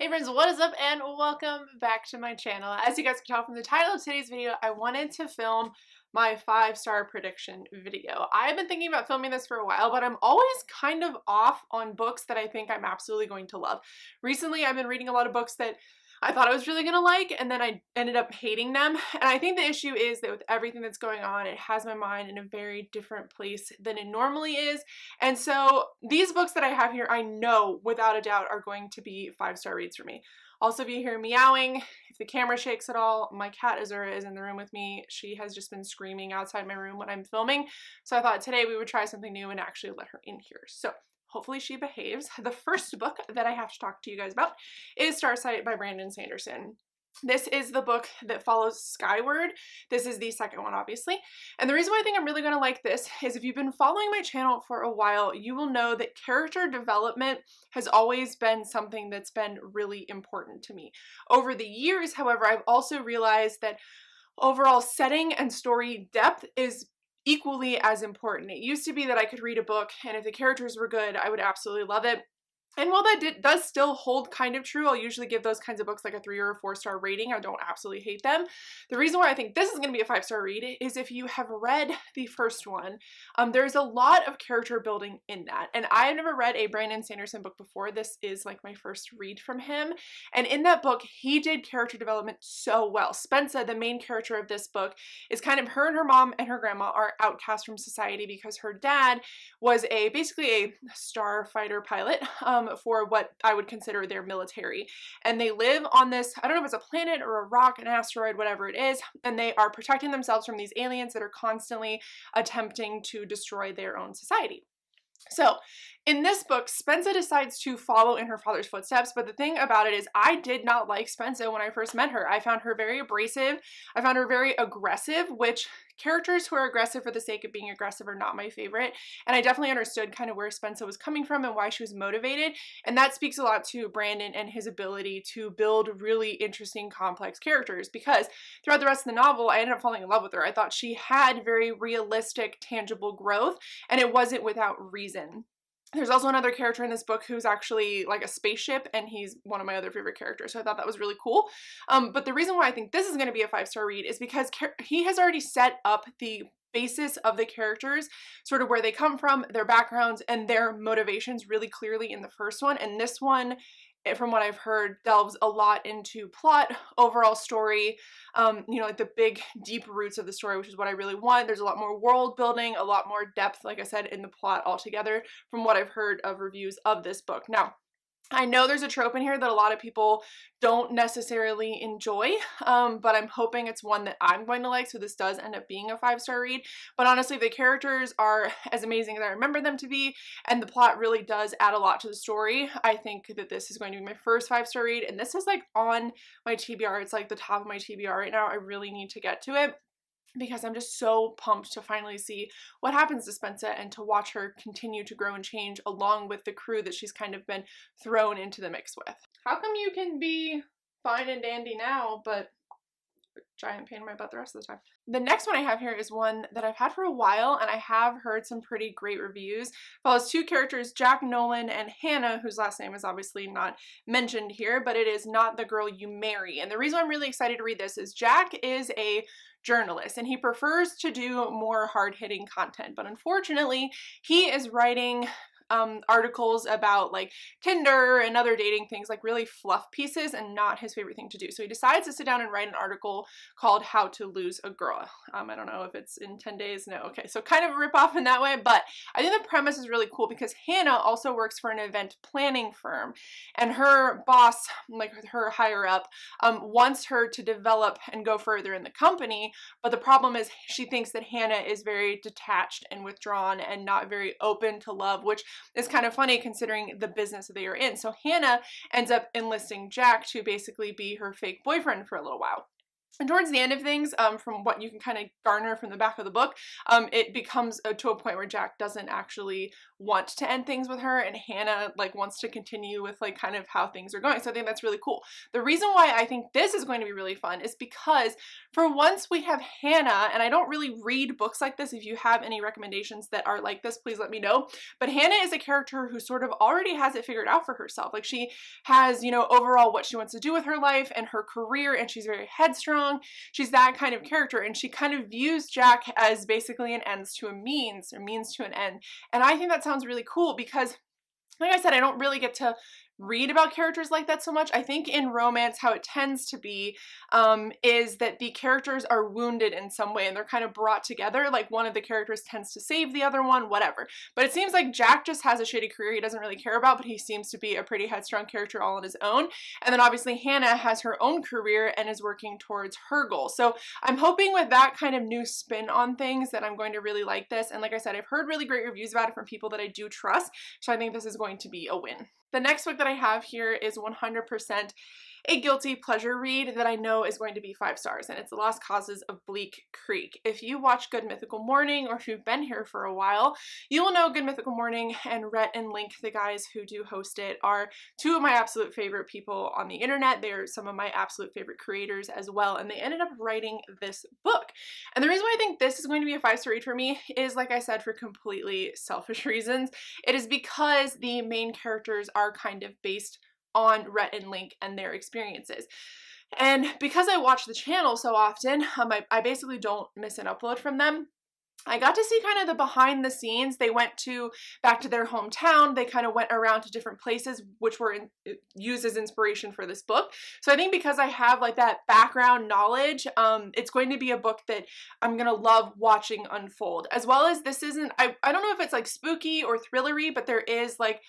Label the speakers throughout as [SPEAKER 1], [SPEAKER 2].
[SPEAKER 1] Hey friends, what is up and welcome back to my channel. As you guys can tell from the title of today's video, I wanted to film my 5-star prediction video. I've been thinking about filming this for a while, but I'm always kind of off on books that I think I'm absolutely going to love. Recently, I've been reading a lot of books that I thought I was really gonna like, and then I ended up hating them. And I think the issue is that with everything that's going on, it has my mind in a very different place than it normally is. And so these books that I have here, I know without a doubt are going to be 5-star reads for me. Also, if you hear meowing, if the camera shakes at all, my cat Azura is in the room with me. She has just been screaming outside my room when I'm filming. So I thought today we would try something new and actually let her in here. So hopefully she behaves. The first book that I have to talk to you guys about is Starsight by Brandon Sanderson. This is the book that follows Skyward. This is the second one, obviously. And the reason why I think I'm really going to like this is if you've been following my channel for a while, you will know that character development has always been something that's been really important to me. Over the years, however, I've also realized that overall setting and story depth is equally as important. It used to be that I could read a book and if the characters were good, I would absolutely love it. And while that does still hold kind of true, I'll usually give those kinds of books like a 3 or a 4-star rating. I don't absolutely hate them. The reason why I think this is going to be a 5-star read is if you have read the first one, there's a lot of character building in that. And I've never read a Brandon Sanderson book before. This is like my first read from him. And in that book, he did character development so well. Spensa, the main character of this book, is kind of her and her mom and her grandma are outcast from society because her dad was basically a starfighter pilot for what I would consider their military. And they live on this, I don't know if it's a planet or a rock, an asteroid, whatever it is, and they are protecting themselves from these aliens that are constantly attempting to destroy their own society. So in this book, Spensa decides to follow in her father's footsteps, but the thing about it is I did not like Spensa when I first met her. I found her very abrasive. I found her very aggressive, which characters who are aggressive for the sake of being aggressive are not my favorite. And I definitely understood kind of where Spensa was coming from and why she was motivated. And that speaks a lot to Brandon and his ability to build really interesting, complex characters, because throughout the rest of the novel, I ended up falling in love with her. I thought she had very realistic, tangible growth, and it wasn't without reason. There's also another character in this book who's actually like a spaceship, and he's one of my other favorite characters, so I thought that was really cool. But the reason why I think this is going to be a 5-star read is because he has already set up the basis of the characters, sort of where they come from, their backgrounds, and their motivations really clearly in the first one. And this one, from what I've heard, delves a lot into plot, overall story, like the big deep roots of the story, which is what I really want. There's a lot more world building, a lot more depth, like I said, in the plot altogether from what I've heard of reviews of this book. Now, I know there's a trope in here that a lot of people don't necessarily enjoy, but I'm hoping it's one that I'm going to like, so this does end up being a 5-star read. But honestly, the characters are as amazing as I remember them to be, and the plot really does add a lot to the story. I think that this is going to be my first 5-star read, and this is like on my TBR. It's like the top of my TBR right now. I really need to get to it, because I'm just so pumped to finally see what happens to Spensa and to watch her continue to grow and change along with the crew that she's kind of been thrown into the mix with. How come you can be fine and dandy now, but giant pain in my butt the rest of the time? The next one I have here is one that I've had for a while, and I have heard some pretty great reviews. It follows two characters, Jack Nolan and Hannah, whose last name is obviously not mentioned here, but it is Not the Girl You Marry. And the reason I'm really excited to read this is Jack is a journalist and he prefers to do more hard-hitting content, but unfortunately he is writing articles about like Tinder and other dating things, like really fluff pieces, and not his favorite thing to do. So he decides to sit down and write an article called How to Lose a Girl. I don't know if it's in 10 days. No. Okay. So kind of a ripoff in that way, but I think the premise is really cool because Hannah also works for an event planning firm, and her boss, like her higher up, wants her to develop and go further in the company. But the problem is she thinks that Hannah is very detached and withdrawn and not very open to love, which is kind of funny considering the business that they are in. So Hannah ends up enlisting Jack to basically be her fake boyfriend for a little while. And towards the end of things, from what you can kind of garner from the back of the book, it becomes to a point where Jack doesn't actually want to end things with her, and Hannah like wants to continue with like kind of how things are going. So I think that's really cool. The reason why I think this is going to be really fun is because for once we have Hannah, and I don't really read books like this. If you have any recommendations that are like this, please let me know. But Hannah is a character who sort of already has it figured out for herself. Like she has, you know, overall what she wants to do with her life and her career, and she's very headstrong. She's that kind of character, and she kind of views Jack as basically an ends to a means, or means to an end. And I think that sounds really cool because, like I said, I don't really get to read about characters like that so much. I think in romance how it tends to be is that the characters are wounded in some way and they're kind of brought together. Like one of the characters tends to save the other one, whatever. But it seems like Jack just has a shitty career he doesn't really care about, but he seems to be a pretty headstrong character all on his own. And then obviously Hannah has her own career and is working towards her goal. So I'm hoping with that kind of new spin on things that I'm going to really like this. And like I said, I've heard really great reviews about it from people that I do trust. So I think this is going to be a win. The next book that I have here is 100% a guilty pleasure read that I know is going to be 5 stars, and it's The Lost Causes of Bleak Creek. If you watch Good Mythical Morning, or if you've been here for a while, you will know Good Mythical Morning and Rhett and Link, the guys who do host it, are 2 of my absolute favorite people on the internet. They're some of my absolute favorite creators as well, and they ended up writing this book. And the reason why I think this is going to be a 5-star read for me is, like I said, for completely selfish reasons. It is because the main characters are kind of based on Rhett and Link and their experiences. And because I watch the channel so often, I basically don't miss an upload from them. I got to see kind of the behind the scenes. They went back to their hometown. They kind of went around to different places, which were used as inspiration for this book. So I think because I have like that background knowledge, it's going to be a book that I'm going to love watching unfold. As well as this isn't, I don't know if it's like spooky or thrillery, but there is like,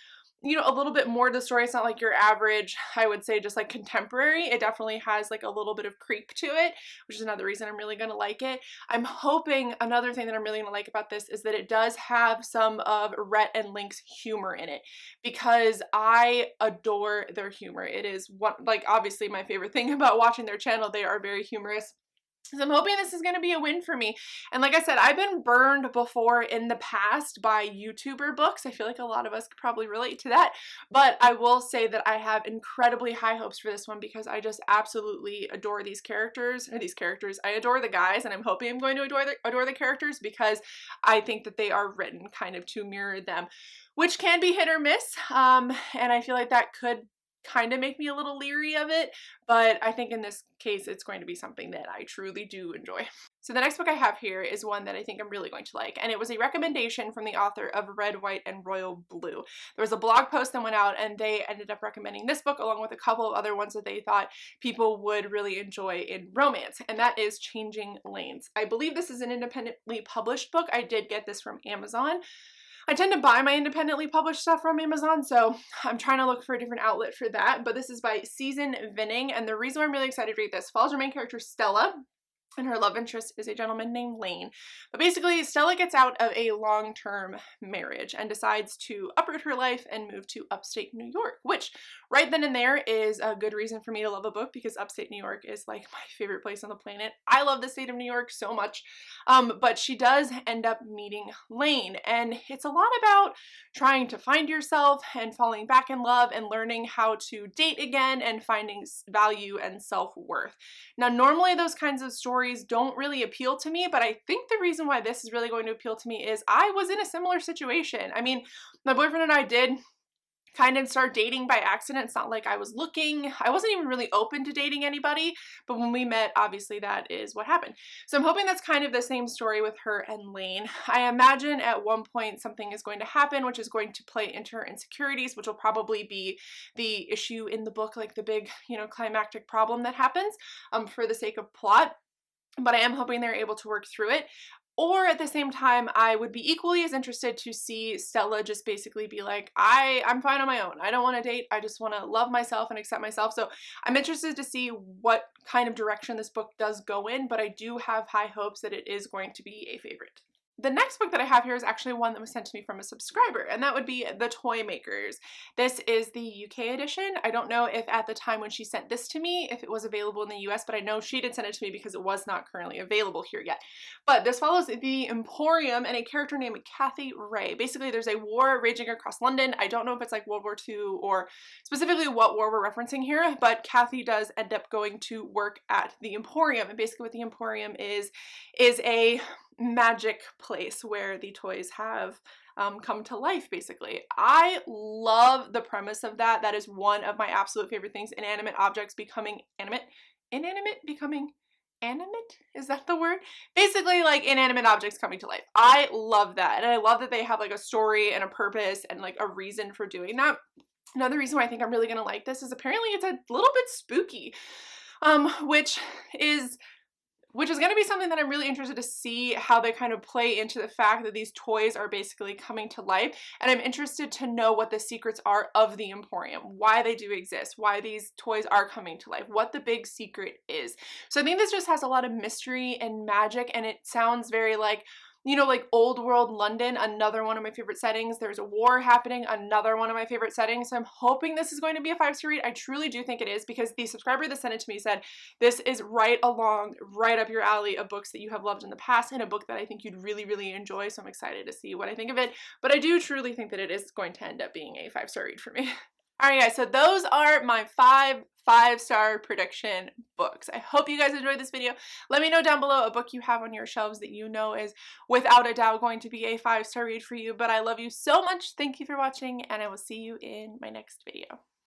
[SPEAKER 1] you know, a little bit more to the story. It's not like your average, I would say, just like contemporary. It definitely has like a little bit of creep to it, which is another reason I'm really going to like it. I'm hoping another thing that I'm really going to like about this is that it does have some of Rhett and Link's humor in it, because I adore their humor. It is what, like, obviously my favorite thing about watching their channel. They are very humorous. So I'm hoping this is going to be a win for me. And like I said, I've been burned before in the past by YouTuber books. I feel like a lot of us could probably relate to that. But I will say that I have incredibly high hopes for this one because I just absolutely adore these characters. I adore the guys, and I'm hoping I'm going to adore the characters because I think that they are written kind of to mirror them, which can be hit or miss. And I feel like that could kind of make me a little leery of it, but I think in this case it's going to be something that I truly do enjoy. So the next book I have here is one that I think I'm really going to like, and it was a recommendation from the author of Red, White, and Royal Blue. There was a blog post that went out and they ended up recommending this book along with a couple of other ones that they thought people would really enjoy in romance, and that is Changing Lanes. I believe this is an independently published book. I did get this from Amazon. I tend to buy my independently published stuff from Amazon, so I'm trying to look for a different outlet for that. But this is by Season Vinning, and the reason why I'm really excited to read this follows our main character Stella, and her love interest is a gentleman named Lane. But basically, Stella gets out of a long-term marriage and decides to uproot her life and move to upstate New York, which right then and there is a good reason for me to love a book because upstate New York is like my favorite place on the planet. I love the state of New York so much. But she does end up meeting Lane, and it's a lot about trying to find yourself and falling back in love and learning how to date again and finding value and self-worth. Now, normally those kinds of stories don't really appeal to me, but I think the reason why this is really going to appeal to me is I was in a similar situation. I mean, my boyfriend and I did kind of start dating by accident. It's not like I was looking. I wasn't even really open to dating anybody, but when we met, obviously that is what happened. So I'm hoping that's kind of the same story with her and Lane. I imagine at one point something is going to happen, which is going to play into her insecurities, which will probably be the issue in the book, like the big, you know, climactic problem that happens for the sake of plot. But I am hoping they're able to work through it. Or at the same time, I would be equally as interested to see Stella just basically be like, I'm fine on my own. I don't want to date. I just want to love myself and accept myself. So I'm interested to see what kind of direction this book does go in, but I do have high hopes that it is going to be a favorite. the next book that I have here is actually one that was sent to me from a subscriber, and that would be The Toy Makers. This is the UK edition. I don't know if at the time when she sent this to me, if it was available in the US, but I know she did send it to me because it was not currently available here yet. But this follows the Emporium and a character named Kathy Ray. Basically, there's a war raging across London. I don't know if it's like World War II or specifically what war we're referencing here, but Kathy does end up going to work at the Emporium. And basically what the Emporium is a magic place where the toys have come to life, basically. I love the premise of that. That is one of my absolute favorite things. Inanimate objects becoming animate. Inanimate becoming animate? Is that the word? Basically, like inanimate objects coming to life. I love that. And I love that they have like a story and a purpose and like a reason for doing that. Another reason why I think I'm really gonna like this is apparently it's a little bit spooky, which is going to be something that I'm really interested to see how they kind of play into the fact that these toys are basically coming to life. And I'm interested to know what the secrets are of the Emporium, why they do exist, why these toys are coming to life, what the big secret is. So I think this just has a lot of mystery and magic, and it sounds very like, you know, like old world London, another one of my favorite settings. There's a war happening, another one of my favorite settings. So I'm hoping this is going to be a 5-star read. I truly do think it is, because the subscriber that sent it to me said this is right up your alley of books that you have loved in the past, and a book that I think you'd really, really enjoy. So I'm excited to see what I think of it. But I do truly think that it is going to end up being a 5-star read for me. Alright guys, so those are my 5-star prediction books. I hope you guys enjoyed this video. Let me know down below a book you have on your shelves that you know is without a doubt going to be a 5-star read for you. But I love you so much. Thank you for watching, and I will see you in my next video.